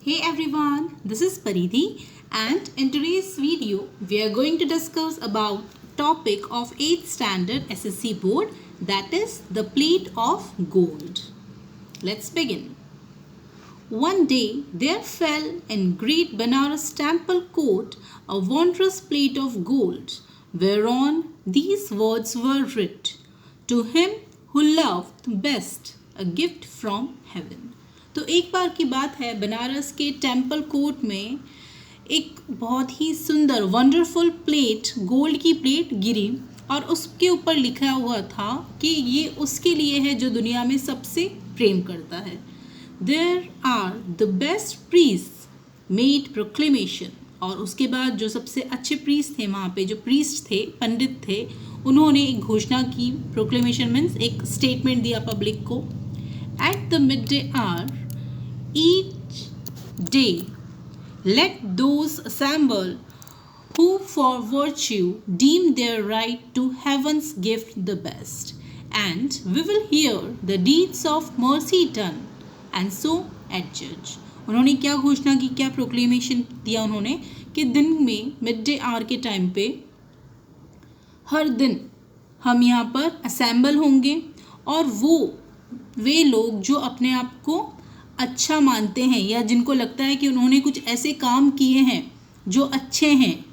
Hey everyone, this is Paridhi and in today's video we are going to discuss about topic of 8th standard SSC board, that is the plate of gold. Let's begin. One day there fell in great Banaras temple court a wondrous plate of gold, whereon these words were writ, to him who loved best, a gift from heaven. तो एक बार की बात है, बनारस के temple court में एक बहुत ही सुंदर वंडरफुल प्लेट, गोल्ड की प्लेट गिरी और उसके ऊपर लिखा हुआ था कि ये उसके लिए है जो दुनिया में सबसे प्रेम करता है. There are the best priest made proclamation. और उसके बाद जो सबसे अच्छे प्रीस्ट थे वहाँ पे, जो प्रीस्ट थे, पंडित थे, उन्होंने एक घोषणा की. प्रोक्लेमेशन मीन्स एक स्टेटमेंट दिया पब्लिक को. At the mid day hour each day let those assemble who for virtue deem their right to heaven's gift the best, and we will hear the deeds of mercy done and so adjudge. उन्होंने क्या घोषणा की, क्या proclamation दिया उन्होंने कि दिन में मिड डे आवर के टाइम पे हर दिन हम यहाँ पर असेंबल होंगे और वे लोग जो अपने आप को अच्छा मानते हैं या जिनको लगता है कि उन्होंने कुछ ऐसे काम किए हैं जो अच्छे हैं.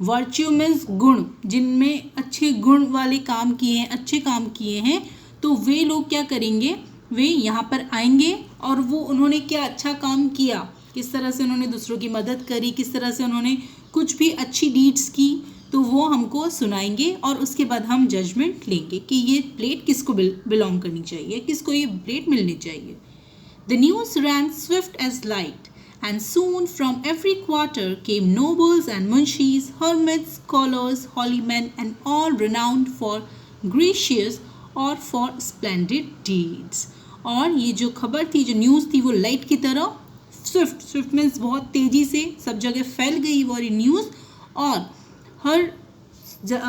वर्च्यू मीन्स गुण, जिनमें अच्छे गुण वाले काम किए हैं, अच्छे काम किए हैं, तो वे लोग क्या करेंगे, वे यहाँ पर आएंगे और वो उन्होंने क्या अच्छा काम किया, किस तरह से उन्होंने दूसरों की मदद करी, किस तरह से उन्होंने कुछ भी अच्छी डीड्स की, तो वो हमको सुनाएंगे और उसके बाद हम जजमेंट लेंगे कि ये प्लेट किसको बिलोंग करनी चाहिए, किसको ये प्लेट मिलनी चाहिए. The news ran swift as light, and soon from every quarter came nobles and munshis, hermits, scholars, holy men, and all renowned for gracious or for splendid deeds. और ये जो खबर थी, जो न्यूज़ थी, वो लाइट की तरह स्विफ्ट मीन्स बहुत तेज़ी से सब जगह फैल गई वो न्यूज़. और हर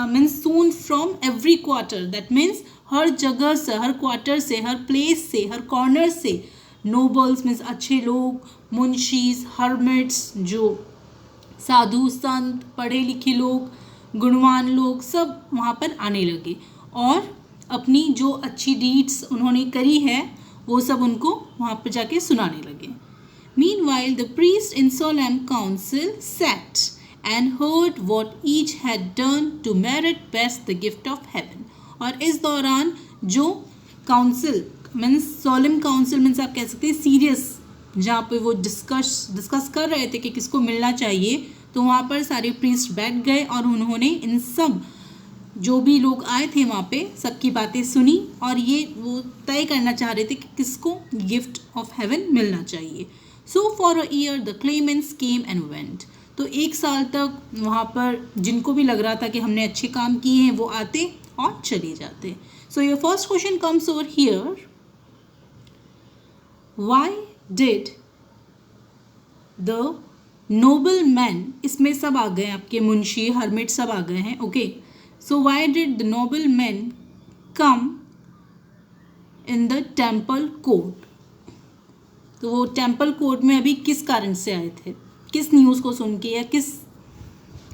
means soon from every quarter, that means हर जगह से, हर क्वार्टर से, हर प्लेस से, हर कॉर्नर से नोबल्स मीन्स अच्छे लोग, मुंशीज, हर्मिट्स जो साधु संत, पढ़े लिखे लोग, गुणवान लोग, सब वहाँ पर आने लगे और अपनी जो अच्छी डीड्स उन्होंने करी है वो सब उनको वहाँ पर जाके सुनाने लगे. Meanwhile the priest in solemn council sat and heard what each had done to merit best the gift of heaven. और इस दौरान जो काउंसिल मीन्स सोलम काउंसिल मीन्स आप कह सकते हैं सीरियस, जहाँ पे वो डिस्कस कर रहे थे कि किसको मिलना चाहिए, तो वहाँ पर सारे प्रीस्ट बैठ गए और उन्होंने इन सब जो भी लोग आए थे वहाँ पे सबकी बातें सुनी और ये वो तय करना चाह रहे थे कि किसको गिफ्ट ऑफ हेवन मिलना चाहिए. So for a year the Clements came and went. तो एक साल तक वहाँ पर जिनको भी लग रहा था कि हमने अच्छे काम किए हैं वो आते और चले जाते. So your first question comes over here. Why did the noblemen, इसमें सब आ गए आपके मुंशी, हर्मिट सब आ गए हैं, okay. So why did the noblemen come in the temple court? तो वो टेम्पल कोर्ट में अभी किस कारण से आए थे, किस न्यूज़ को सुन के, या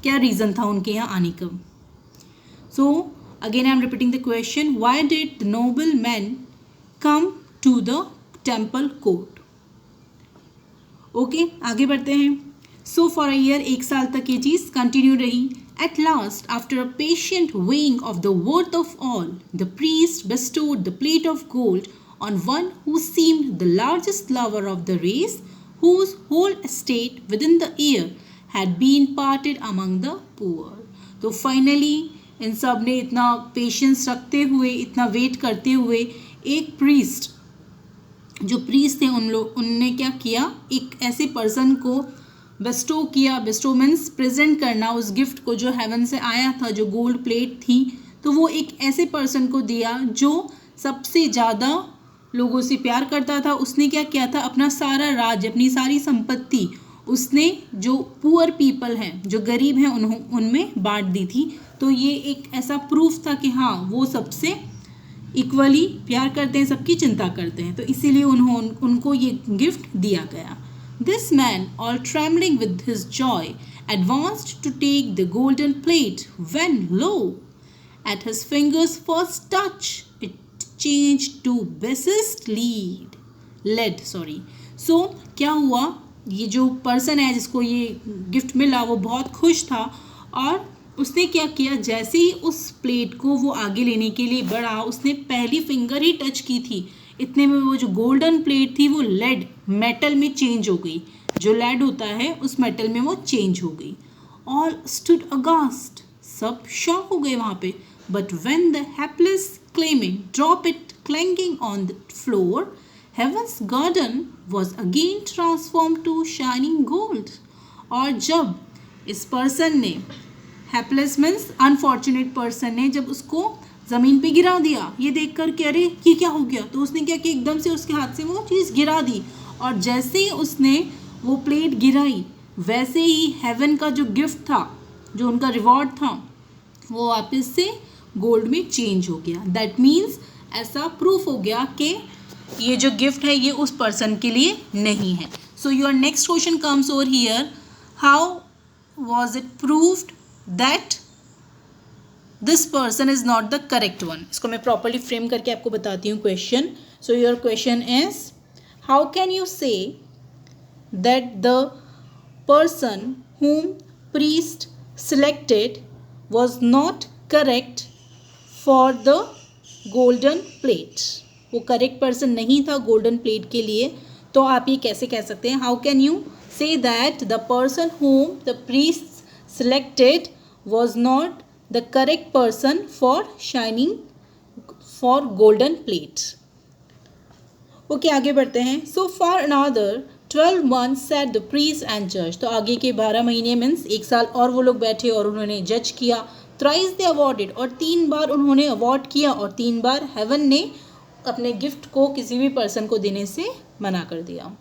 क्या रीज़न था उनके यहाँ आने का. So again I am repeating the question. Why did the noblemen come to the temple court? Okay, आगे बढ़ते हैं. सो फॉर अ ईयर, एक साल तक ये चीज़ कंटिन्यू रही. At last after a patient weighing of the worth of all, the priest bestowed the plate of gold on one who seemed the largest lover of the race, whose whole estate within the year had been parted among the poor. तो finally in सब ने इतना patience रखते हुए, इतना wait करते हुए, एक प्रीस्ट, जो प्रीस्ट थे उनने क्या किया, एक ऐसे पर्सन को बेस्टो किया. बेस्टो मीन्स प्रेजेंट करना उस गिफ्ट को जो हेवन से आया था, जो गोल्ड प्लेट थी, तो वो एक ऐसे पर्सन को दिया जो सबसे ज़्यादा लोगों से प्यार करता था. उसने क्या किया था, अपना सारा राज, अपनी सारी संपत्ति उसने जो पुअर पीपल हैं, जो गरीब हैं, उनमें बांट दी थी. तो ये एक ऐसा प्रूफ था कि हाँ, वो सबसे इक्वली प्यार करते हैं, सबकी चिंता करते हैं, तो इसीलिए उनको ये गिफ्ट दिया गया. This man, all trembling with his joy, advanced to take the golden plate, when lo, at his finger's first touch, it changed to bassest lead. So क्या हुआ, ये जो पर्सन है जिसको ये गिफ्ट मिला वो बहुत खुश था और उसने क्या किया, जैसे ही उस प्लेट को वो आगे लेने के लिए बढ़ा, उसने पहली फिंगर ही टच की थी, इतने में वो जो गोल्डन प्लेट थी वो लेड मेटल में चेंज हो गई, जो लेड होता है उस मेटल में वो चेंज हो गई. ऑल स्टूड अगास्ट, सब शॉक हो गए वहाँ पे. But when the hapless claimant drop it clanking on the floor, heaven's garden was again transformed to shining gold. और जब इस पर्सन ने, हैप्लेस मीन्स अनफॉर्चुनेट पर्सन ने, जब उसको ज़मीन पे गिरा दिया, ये देख कर कि अरे ये क्या हो गया, तो उसने क्या किया, एकदम से उसके हाथ से वो चीज़ गिरा दी और जैसे ही उसने वो प्लेट गिराई वैसे ही हेवन का जो गिफ्ट था, जो उनका रिवॉर्ड था, वो वापस से गोल्ड में चेंज हो गया. दैट मीन्स ऐसा प्रूफ हो गया कि ये जो गिफ्ट है ये उस पर्सन के लिए नहीं है. So your next question comes over here, how was it proved that this person is not the correct one. इसको मैं प्रॉपरली फ्रेम करके आपको बताती हूँ question. So your question is, how can you say that the person whom priest selected was not correct for the golden plate. वो correct person नहीं था golden plate के लिए. तो आप ये कैसे कह सकते हैं, how can you say that the person whom the priest selected was not the correct person for shining for golden plate. Okay आगे बढ़ते हैं. So for another 12 months sat the priest and judge. तो आगे के 12 महीने means 1 साल और वो लोग बैठे और उन्होंने जज किया. Thrice they awarded, और 3 बार उन्होंने अवार्ड किया और 3 बार हेवन ने अपने गिफ्ट को किसी भी पर्सन को देने से मना कर दिया.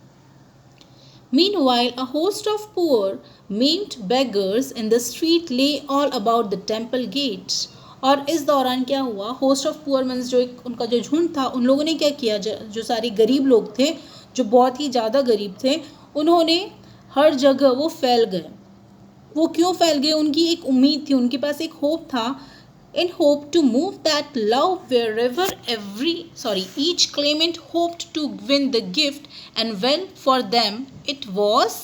Meanwhile a host of poor maimed beggars in the street lay all about the temple gates. और इस दौरान क्या हुआ, होस्ट ऑफ पुअर मीन्स जो एक उनका जो झुंड था, उन लोगों ने क्या किया, जो सारे गरीब लोग थे, जो बहुत ही ज़्यादा गरीब थे, उन्होंने हर जगह वो फैल गए. वो क्यों फैल गए, उनकी एक उम्मीद थी, उनके पास एक होप था. In hope to move that love wherever each claimant hoped to win the gift, and well for them it was.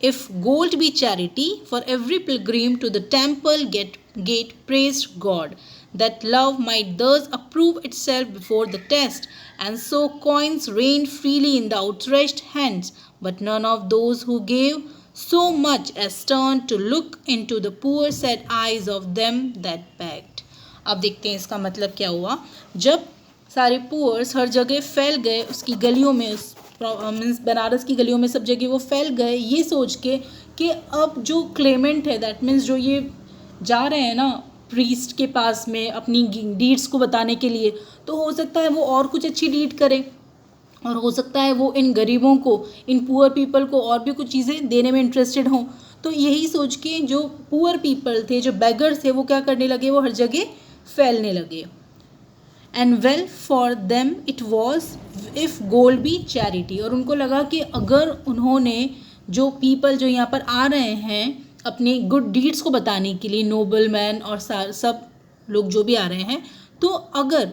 If gold be charity, for every pilgrim to the temple gate praised God, that love might thus approve itself before the test, and so coins rained freely in the outstretched hands, but none of those who gave so much as turned to look into the poor sad eyes of them that begged. अब देखते हैं इसका मतलब क्या हुआ. जब सारे poors हर जगह फैल गए, उसकी गलियों में, मीन्स बनारस की गलियों में सब जगह वो फैल गए, ये सोच के कि अब जो क्लेमेंट है, दैट मीन्स जो ये जा रहे हैं ना प्रीस्ट के पास में अपनी डीड्स को बताने के लिए, तो हो सकता है वो और कुछ अच्छी डीड करे और हो सकता है वो इन गरीबों को, इन पुअर पीपल को और भी कुछ चीज़ें देने में इंटरेस्टेड हों. तो यही सोच के जो पुअर पीपल थे, जो बेगर्स थे, वो क्या करने लगे, वो हर जगह फैलने लगे. And well for them it was if gold be charity. और उनको लगा कि अगर उन्होंने, जो पीपल जो यहाँ पर आ रहे हैं अपने गुड डीड्स को बताने के लिए, नोबल मैन और सब लोग जो भी आ रहे हैं, तो अगर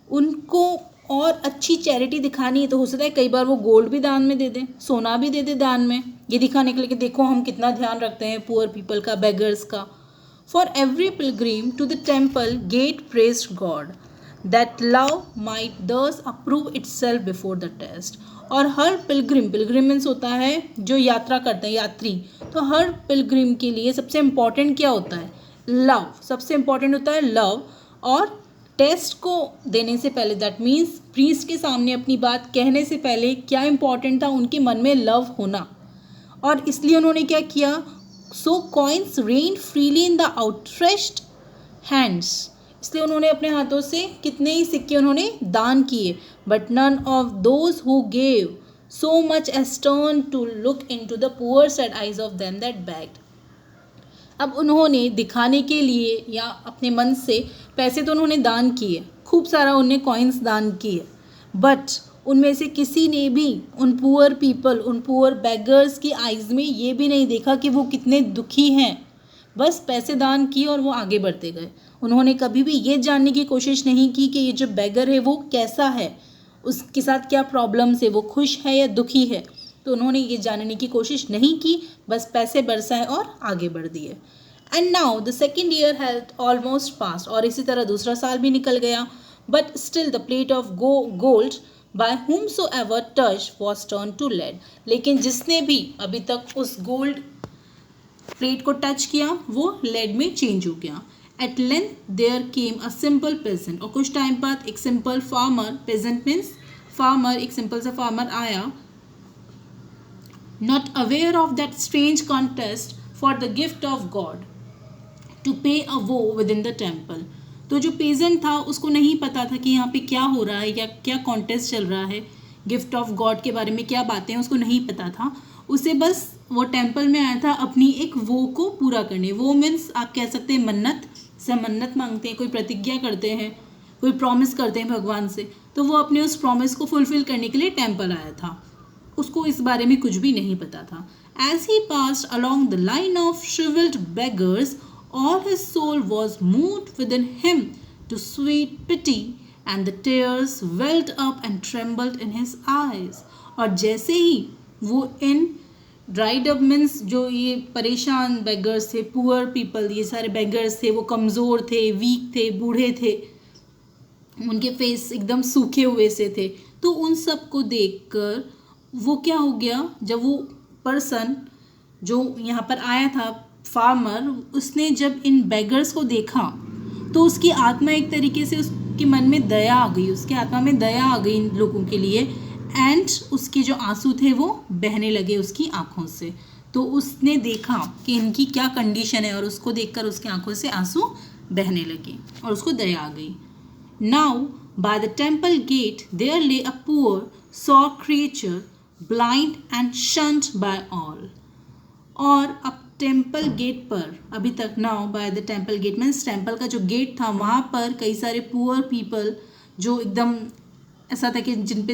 उनको और अच्छी चैरिटी दिखानी है तो हो सकता है कई बार वो गोल्ड भी दान में दे दें, सोना भी दे दे दान में, ये दिखाने के लिए कि देखो हम कितना ध्यान रखते हैं पुअर पीपल का, बेगर्स का. For every pilgrim to the temple gate praised God, that love might thus approve itself before the test. और हर पिलग्रिम मीन्स होता है जो यात्रा करते हैं, यात्री. तो हर पिलग्रिम के लिए सबसे इम्पॉर्टेंट क्या होता है, लव. सबसे इम्पॉर्टेंट होता है लव. और टेस्ट को देने से पहले, दैट मीन्स प्रीस्ट के सामने अपनी बात कहने से पहले क्या इम्पॉर्टेंट था, उनके मन में लव होना. और इसलिए उन्होंने क्या किया, so coins rain freely in the outstretched hands. इसलिए उन्होंने अपने हाथों से कितने ही सिक्के उन्होंने दान किए. But none of those who gave so much as turn to look into the poor sad eyes of them that begged. अब उन्होंने दिखाने के लिए या अपने मन से पैसे तो उन्होंने दान किए, खूब सारा उन्होंने कॉइन्स दान किए, बट उनमें से किसी ने भी उन पुअर पीपल, उन पुअर बेगर्स की आइज़ में ये भी नहीं देखा कि वो कितने दुखी हैं। बस पैसे दान किए और वो आगे बढ़ते गए। उन्होंने कभी भी ये जानने की कोशिश नहीं की कि ये जो बेगर है वो कैसा है, उसके साथ क्या प्रॉब्लम्स है, वो खुश है या दुखी है। तो उन्होंने ये जानने की कोशिश नहीं की, बस पैसे बरसाए और आगे बढ़ दिए। And now the second year had almost pass, और इसी तरह दूसरा साल भी निकल गया। But still the plate of gold by whomsoever touched was turned to lead। लेकिन जिसने भी अभी तक उस गोल्ड प्लेट को टच किया वो लेड में चेंज हो गया। At length there came a simple peasant, और कुछ टाइम बाद एक simple farmer, peasant means farmer, एक सिंपल सा फार्मर आया, not aware of that strange contest for the gift of God to pay a vow within the temple। तो जो pageant था उसको नहीं पता था कि यहाँ पे क्या हो रहा है या क्या कॉन्टेस्ट चल रहा है, गिफ्ट ऑफ गॉड के बारे में क्या बातें हैं उसको नहीं पता था। उसे बस वो टेम्पल में आया था अपनी एक वो को पूरा करने। वो मीन्स आप कह सकते हैं मन्नत से, मन्नत मांगते हैं, कोई प्रतिज्ञा करते हैं, कोई प्रॉमिस करते हैं भगवान से, तो वो अपने उस प्रॉमिस को फुलफिल करने के लिए टेम्पल आया था। उसको इस बारे में कुछ भी नहीं पता था। As he passed along the line of shrivelled beggars, all his soul was moved within him to sweet pity, and the tears welled up and trembled in his eyes। और जैसे ही वो इन ड्राइड अप मीन्स जो ये परेशान beggars थे, poor people, ये सारे beggars थे, वो कमज़ोर थे, वीक थे, बूढ़े थे, उनके फेस एकदम सूखे हुए से थे। तो उन सब को देखकर वो क्या हो गया, जब वो पर्सन जो यहाँ पर आया था फार्मर, उसने जब इन बेगर्स को देखा तो उसकी आत्मा एक तरीके से, उसके मन में दया आ गई, उसके आत्मा में दया आ गई इन लोगों के लिए। एंड उसके जो आंसू थे वो बहने लगे उसकी आंखों से। तो उसने देखा कि इनकी क्या कंडीशन है और उसको देखकर उसकी आंखों से आंसू बहने लगे और उसको दया आ गई। Now by the temple gate there lay a poor sore creature blind and shunned by all. और अब टेम्पल गेट पर अभी तक, now by the temple gate means temple का जो गेट था वहाँ पर कई सारे पुअर पीपल जो एकदम ऐसा था कि जिन पे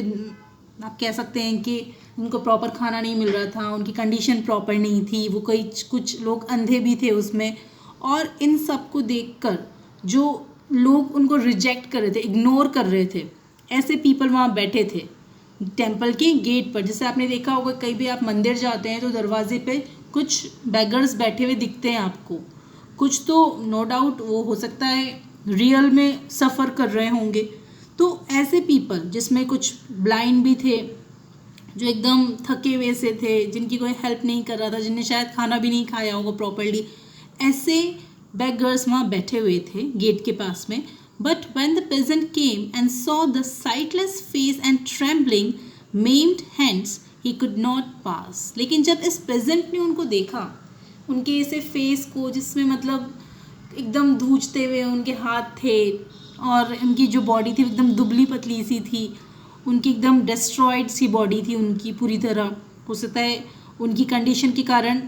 आप कह सकते हैं कि उनको प्रॉपर खाना नहीं मिल रहा था, उनकी कंडीशन प्रॉपर नहीं थी, वो कई कुछ लोग अंधे भी थे उसमें। और इन सब को देखकर जो लोग उनको रिजेक्ट कर रहे थे, इग्नोर कर रहे थे, ऐसे पीपल वहाँ बैठे थे टेम्पल के गेट पर। जैसे आपने देखा होगा कहीं भी आप मंदिर जाते हैं तो दरवाजे पे कुछ बेगर्स बैठे हुए दिखते हैं आपको। कुछ तो नो डाउट वो हो सकता है रियल में सफ़र कर रहे होंगे। तो ऐसे पीपल जिसमें कुछ ब्लाइंड भी थे, जो एकदम थके हुए से थे, जिनकी कोई हेल्प नहीं कर रहा था, जिनने शायद खाना भी नहीं खाया होगा प्रॉपर्ली, ऐसे बेगर्स वहाँ बैठे हुए थे गेट के पास में। But when the peasant came and saw the sightless face and trembling maimed hands he could not pass. लेकिन जब इस पेजेंट ने उनको देखा, उनके ऐसे फेस को जिसमें मतलब एकदम धूजते हुए उनके हाथ थे और उनकी जो बॉडी थी एकदम दुबली पतली सी थी, उनकी एकदम डिस्ट्रॉयड सी बॉडी थी उनकी पूरी तरह। हो सकता है उनकी कंडीशन के कारण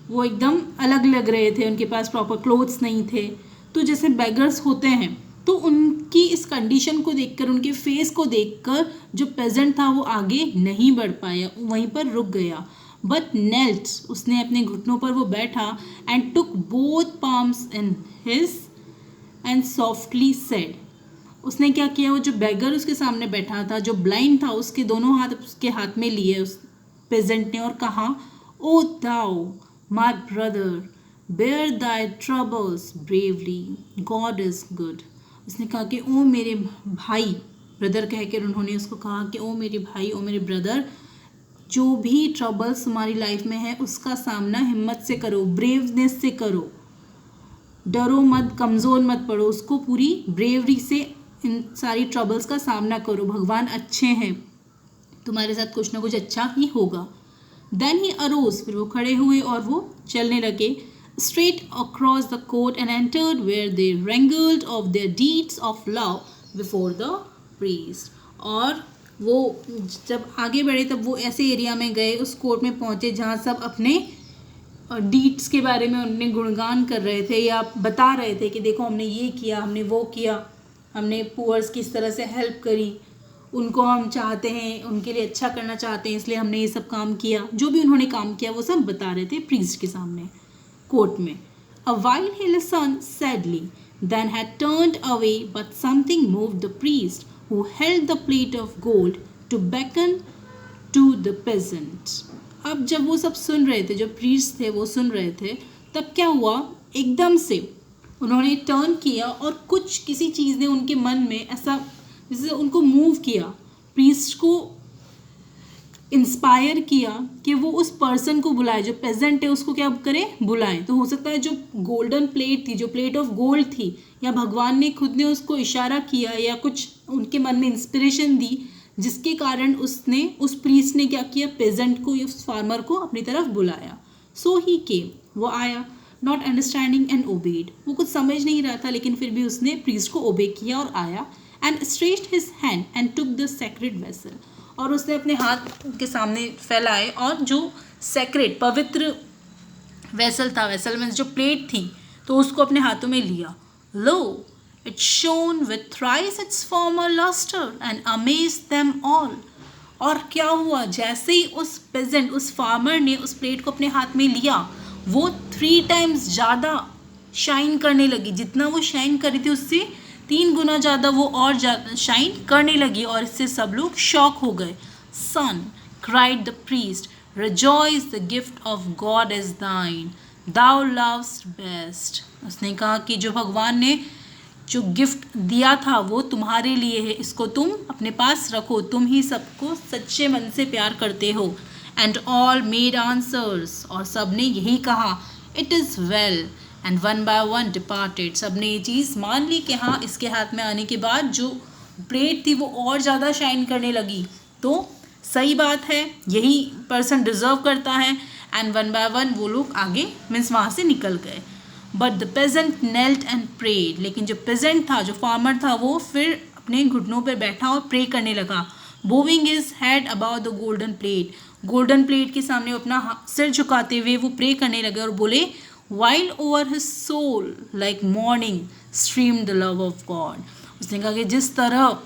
वो एकदम अलग लग रहे थे, उनके पास प्रॉपर क्लोथ्स नहीं थे। तो जैसे बेगर्स होते हैं तो उनकी इस कंडीशन को देखकर, उनके फेस को देखकर जो पेजेंट था वो आगे नहीं बढ़ पाया, वहीं पर रुक गया। बट नेल्ट, उसने अपने घुटनों पर वो बैठा and took both palms in his and softly said. उसने क्या किया, वो जो बेगर उसके सामने बैठा था, जो ब्लाइंड था, उसके दोनों हाथ उसके हाथ में लिए उस पेजेंट ने और कहा, O thou my brother bear thy troubles bravely, God is good. उसने कहा कि ओ मेरे भाई, ब्रदर कहकर उन्होंने उसको कहा कि ओ मेरे भाई, ओ मेरे ब्रदर, जो भी ट्रबल्स तुम्हारी लाइफ में है उसका सामना हिम्मत से करो, ब्रेवनेस से करो, डरो मत, कमज़ोर मत पड़ो, उसको पूरी ब्रेवरी से इन सारी ट्रबल्स का सामना करो। भगवान अच्छे हैं, तुम्हारे साथ कुछ ना कुछ अच्छा ही होगा। देन ही अरोज, फिर वो खड़े हुए और वो चलने लगे straight across the court and entered where they wrangled of their deeds of love before the priest। और वो जब आगे बढ़े तब वो ऐसे एरिया में गए, उस कोर्ट में पहुँचे जहाँ सब अपने डीड्स के बारे में उन्हें गुणगान कर रहे थे या बता रहे थे कि देखो हमने ये किया, हमने वो किया, हमने पुअर्स की इस तरह से हेल्प करी। उनको हम चाहते हैं, उनके लिए अच्छा करना चाहते हैं, इसलिए हमने ये सब काम किया। जो भी उन्होंने काम किया वो सब बता रहे थे प्रीस्ट के सामने कोर्ट में। A while he listened sadly, then had turned away, but something moved the priest who held the plate of gold to beckon to the peasant. अब जब वो सब सुन रहे थे, जो प्रीस्ट थे वो सुन रहे थे, तब क्या हुआ, एकदम से उन्होंने टर्न किया और कुछ किसी चीज़ ने उनके मन में ऐसा जैसे उनको मूव किया, प्रीस्ट को इंस्पायर किया कि वो उस पर्सन को बुलाए, जो पेजेंट है उसको क्या करें, बुलाएं। तो हो सकता है जो गोल्डन प्लेट थी, जो प्लेट ऑफ गोल्ड थी, या भगवान ने खुद ने उसको इशारा किया या कुछ उनके मन में इंस्पिरेशन दी, जिसके कारण उसने उस प्रीस्ट ने क्या किया, पेजेंट को, उस फार्मर को अपनी तरफ बुलाया। सो ही केम, वो आया, नॉट अंडरस्टैंडिंग एंड ओबेड, वो कुछ समझ नहीं रहा था लेकिन फिर भी उसने प्रीस्ट को ओबे किया और आया। And stretched his hand and took the sacred vessel, और उसने अपने हाथ के सामने फैलाए और जो सेक्रेट पवित्र वेसल था, वेसल में जो प्लेट थी, तो उसको अपने हाथों में लिया। Lo it shone with thrice its former lustre and amazed them all. और क्या हुआ, जैसे ही उस पेजेंट, उस फार्मर ने उस प्लेट को अपने हाथ में लिया, वो 3 टाइम्स ज़्यादा शाइन करने लगी। जितना वो शाइन कर रही थी उससे 3 गुना ज़्यादा वो और ज़्यादा शाइन करने लगी, और इससे सब लोग शॉक हो गए। Son cried the priest, rejoice the gift of God is thine, thou loves best. उसने कहा कि जो भगवान ने जो गिफ्ट दिया था वो तुम्हारे लिए है, इसको तुम अपने पास रखो, तुम ही सबको सच्चे मन से प्यार करते हो। एंड ऑल मेड आंसर्स, और सब ने यही कहा, it is well. And one by one departed, सब ने ये चीज़ मान ली कि हाँ, इसके हाथ में आने के बाद जो प्लेट थी वो और ज़्यादा शाइन करने लगी, तो सही बात है, यही पर्सन डिज़र्व करता है। एंड वन बाय वन वो लोग आगे मीन्स वहाँ से निकल गए। But the peasant knelt and prayed, लेकिन जो पेजेंट था, जो फार्मर था, वो फिर अपने घुटनों पर बैठा और प्रे करने लगा। Bowing his head about the golden plate, golden plate के सामने अपना सिर झुकाते हुए वो प्रे करने लगे और बोले, while over his soul like morning streamed the love of God। उसने कहा कि जिस तरह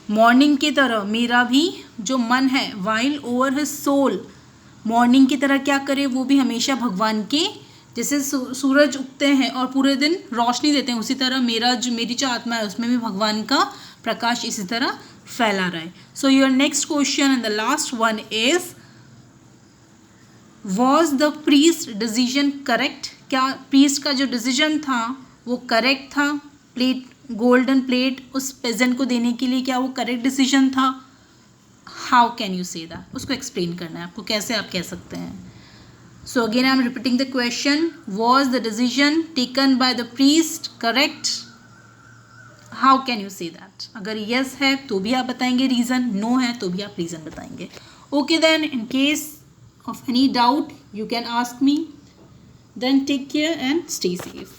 मॉर्निंग की तरह मेरा भी जो मन है, while over his soul, morning की तरह क्या करे, वो भी हमेशा भगवान के, जैसे सूरज उगते हैं और पूरे दिन रोशनी देते हैं, उसी तरह मेरी जो आत्मा है उसमें भी भगवान का प्रकाश इसी तरह फैला रहा है। So your next question and the last one is, was the priest decision correct, क्या प्रीस्ट का जो डिसीजन था वो करेक्ट था, प्लेट, गोल्डन प्लेट उस पेजेंट को देने के लिए, क्या वो करेक्ट डिसीजन था? How can you say that, उसको एक्सप्लेन करना है आपको, कैसे आप कह सकते हैं। So again I am repeating the question, was the decision taken by the priest correct, how can you say that? अगर येस है तो भी आप बताएंगे रीज़न, नो है तो भी आप रीज़न बताएंगे। Okay then, in case of any doubt you can ask me. Then take care and stay safe.